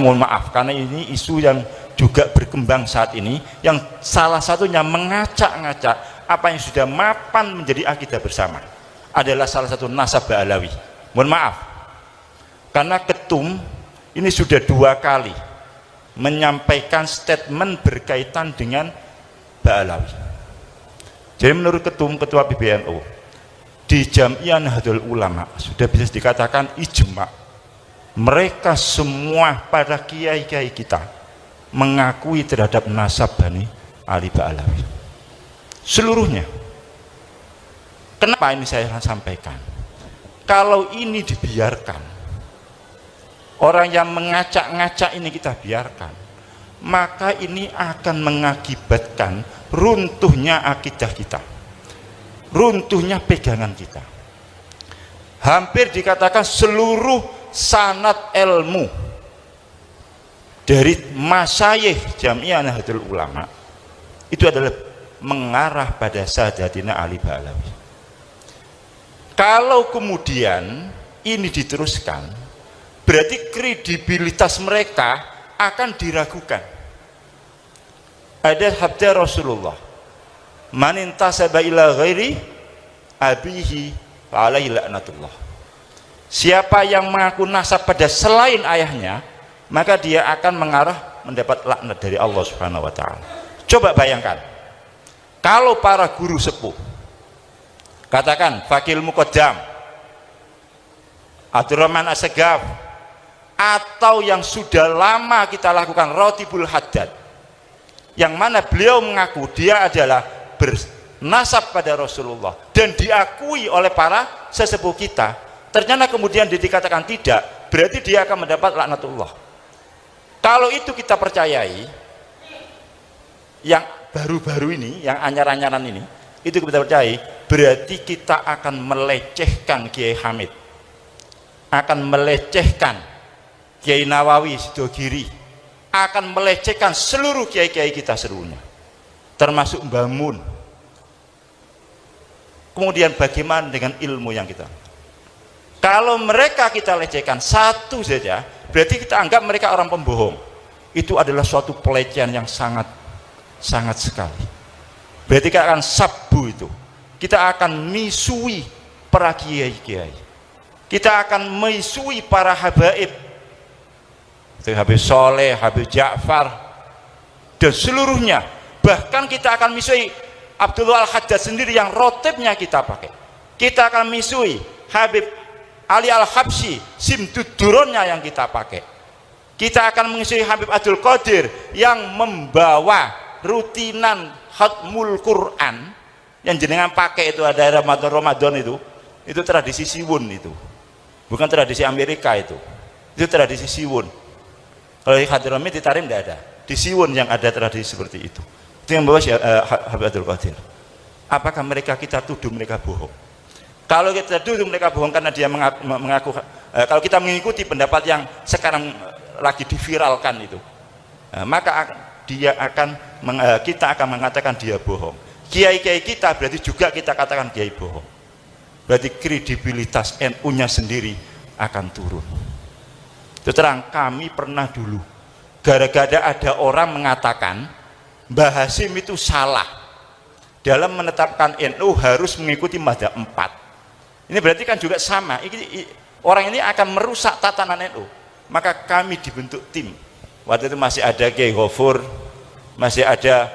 mohon maaf karena ini isu yang juga berkembang saat ini, yang salah satunya mengacak-ngacak apa yang sudah mapan menjadi akidah bersama adalah salah satu nasab Ba'alawi. Mohon maaf karena ketum ini sudah 2 kali menyampaikan statement berkaitan dengan Ba'alawi. Jadi menurut ketua PBNU di Jam'iyah Nahdlatul Ulama sudah bisa dikatakan ijma, mereka semua para kiai-kiai kita mengakui terhadap nasab Bani Ali Ba'alawi seluruhnya. Kenapa ini saya sampaikan? Kalau ini dibiarkan, orang yang mengacak-ngacak ini kita biarkan, maka ini akan mengakibatkan runtuhnya akidah kita, runtuhnya pegangan kita. Hampir dikatakan seluruh sanad ilmu dari masyayikh Jam'iyah Nahdlatul Ulama itu adalah mengarah pada Sayyidina Ali Ba'alawi. Kalau kemudian ini diteruskan, berarti kredibilitas mereka akan diragukan. Ada sabda Rasulullah, man intasaba ila ghairi abihi fa alaihi laknatullah. Siapa yang mengaku nasab pada selain ayahnya, maka dia akan mengarah mendapat laknat dari Allah Subhanahu wa taala. Coba bayangkan, kalau para guru sepuh katakan Fakil Muqaddam, Abdurrahman As-Segaf, atau yang sudah lama kita lakukan Rotibul Haddad, yang mana beliau mengaku dia adalah bernasab pada Rasulullah dan diakui oleh para sesepuh kita, ternyata kemudian dikatakan tidak, berarti dia akan mendapat laknatullah. Kalau itu kita percayai, yang baru-baru ini, yang anyar-anyaran ini, itu kita percayai, berarti kita akan melecehkan Kiai Hamid, akan melecehkan Kiai Nawawi Sidogiri, akan melecehkan seluruh kiai-kiai kita seluruhnya, termasuk Mbah Mun. Kemudian bagaimana dengan ilmu yang kita, kalau mereka kita lecehkan satu saja, berarti kita anggap mereka orang pembohong. Itu adalah suatu pelecehan yang sangat sekali. Berarti kita akan sabbu itu, kita akan misui para kiai-kiai, kita akan misui para habaib, Habib Soleh, Habib Ja'far dan seluruhnya. Bahkan kita akan misui Abdullah Al-Haddad sendiri yang rotibnya kita pakai. Kita akan misui Habib Ali Al-Habsyi, simtuduronnya yang kita pakai. Kita akan mengisi Habib Abdul Qadir yang membawa rutinan khatmul Quran yang jenengan pakai itu, ada Ramadan itu tradisi Siwun, itu bukan tradisi Amerika, itu tradisi Siwun. Kalau di Hadrami di Tarim tidak ada, di Siwun yang ada tradisi seperti itu yang membawa Habib Abdul Qadir. Apakah mereka kita tuduh mereka bohong? Kalau kita tuduh mereka bohong karena dia mengaku, kalau kita mengikuti pendapat yang sekarang lagi diviralkan itu, maka kita akan mengatakan dia bohong. Kiai-kiai kita berarti juga kita katakan kiai bohong. Berarti kredibilitas NU-nya sendiri akan turun. Terus terang, kami pernah dulu gara-gara ada orang mengatakan Mbah Hasyim itu salah dalam menetapkan NU harus mengikuti mazhab 4. Ini berarti kan juga sama, orang ini akan merusak tatanan NU. Maka kami dibentuk tim. Waktu itu masih ada Kiai Ghafur, masih ada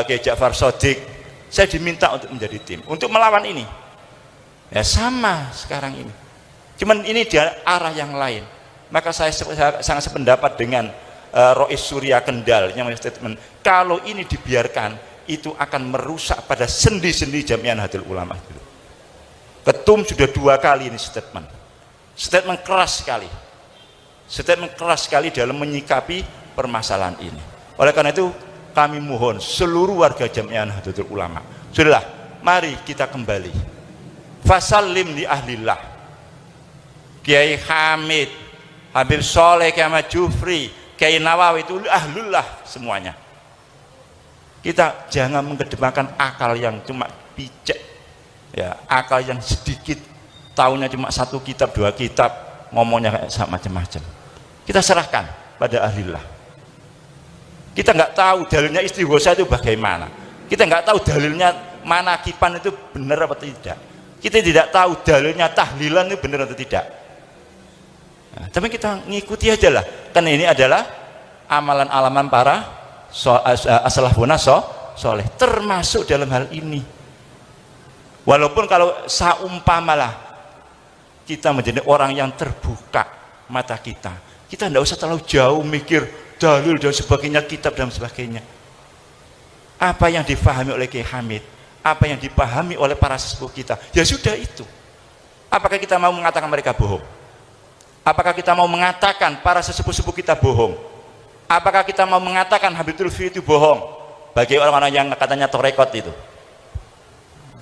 Kiai Ja'far Shadiq. Saya diminta untuk menjadi tim untuk melawan ini. Ya sama sekarang ini, cuman ini dia arah yang lain. Maka saya sangat sependapat dengan Rois Surya Kendal yang statement, kalau ini dibiarkan itu akan merusak pada sendi-sendi Jam'iyah Nahdlatul Ulama. Ketum sudah 2 kali ini statement keras sekali dalam menyikapi permasalahan ini. Oleh karena itu kami mohon seluruh warga Jam'iyah Nahdlatul Ulama, sudahlah, mari kita kembali fasallim li ahlillah. Kiai Hamid, Habib Soleh, Kiai Ahmad Jufri, Kiai Nawawi itu ahlullah semuanya. Kita jangan mengedepankan akal yang cuma picek, ya, akal yang sedikit, tahunya cuma 1 kitab 2 kitab, ngomongnya kayak macam-macam. Kita serahkan pada ahlillah. Kita nggak tahu dalilnya istighosa itu bagaimana. Kita nggak tahu dalilnya manakipan itu benar atau tidak. Kita tidak tahu dalilnya tahlilan itu benar atau tidak. Nah, tapi kita ngikuti aja lah. Karena ini adalah amalan-alaman para as-salafun soleh, termasuk dalam hal ini. Walaupun kalau saumpamalah kita menjadi orang yang terbuka mata kita tidak usah terlalu jauh mikir dalil dan sebagainya, kitab dan sebagainya. Apa yang difahami oleh Kiai Hamid, apa yang dipahami oleh para sesepuh kita, ya sudah itu. Apakah kita mau mengatakan mereka bohong? Apakah kita mau mengatakan para sesepuh-sepuh kita bohong? Apakah kita mau mengatakan Habib Lutfi itu bohong bagi orang-orang yang katanya torekot itu?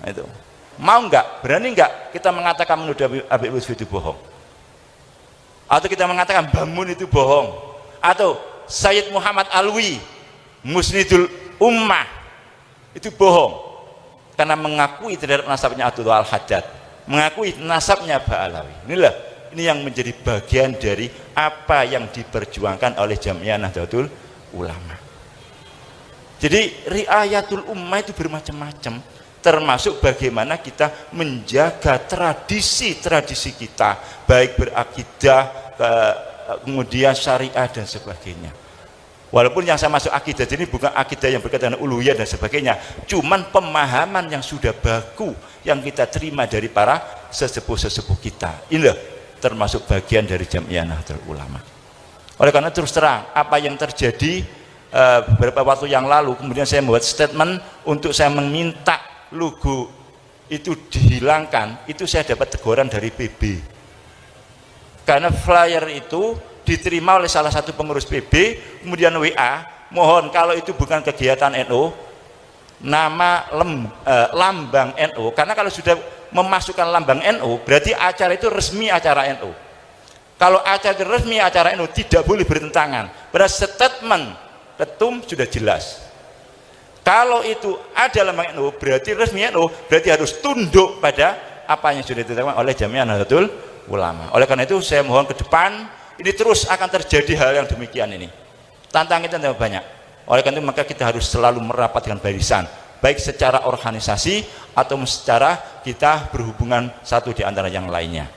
Itu mau nggak, berani nggak kita mengatakan menuduh Habib Lutfi itu bohong? Atau kita mengatakan Bamun itu bohong? Atau Sayyid Muhammad Alwi Musnidul Ummah itu bohong karena mengakui terhadap nasabnya Abdullah Al-Haddad, mengakui nasabnya Ba'alawi? Ini yang menjadi bagian dari apa yang diperjuangkan oleh Jamiah Nahdlatul Ulama. Jadi riayatul ummah itu bermacam-macam, termasuk bagaimana kita menjaga tradisi-tradisi kita, baik berakidah, kemudian syariah dan sebagainya. Walaupun yang saya masuk akidah ini bukan akidah yang berkaitan dengan uluhiyah dan sebagainya, cuman pemahaman yang sudah baku yang kita terima dari para sesepuh-sesepuh kita. Inilah termasuk bagian dari Jamiah Nahdlatul Ulama. Oleh karena terus terang apa yang terjadi beberapa waktu yang lalu, kemudian saya membuat statement untuk saya meminta logo itu dihilangkan, itu saya dapat teguran dari PB. Karena flyer itu diterima oleh salah satu pengurus PB, kemudian WA, mohon kalau itu bukan kegiatan NU, nama lambang NU, karena kalau sudah memasukkan lambang NU berarti acara itu resmi acara NU. Kalau acara itu resmi acara NU tidak boleh bertentangan. Berarti statement ketum sudah jelas. Kalau itu ada lambang NU berarti resmi NU, berarti harus tunduk pada apa yang sudah ditetapkan oleh Jamiah Nahdlatul Ulama. Oleh karena itu saya mohon ke depan ini terus akan terjadi hal yang demikian ini. Tantangan kita tambah banyak. Oleh karena itu maka kita harus selalu merapatkan barisan, baik secara organisasi atau secara kita berhubungan satu di antara yang lainnya.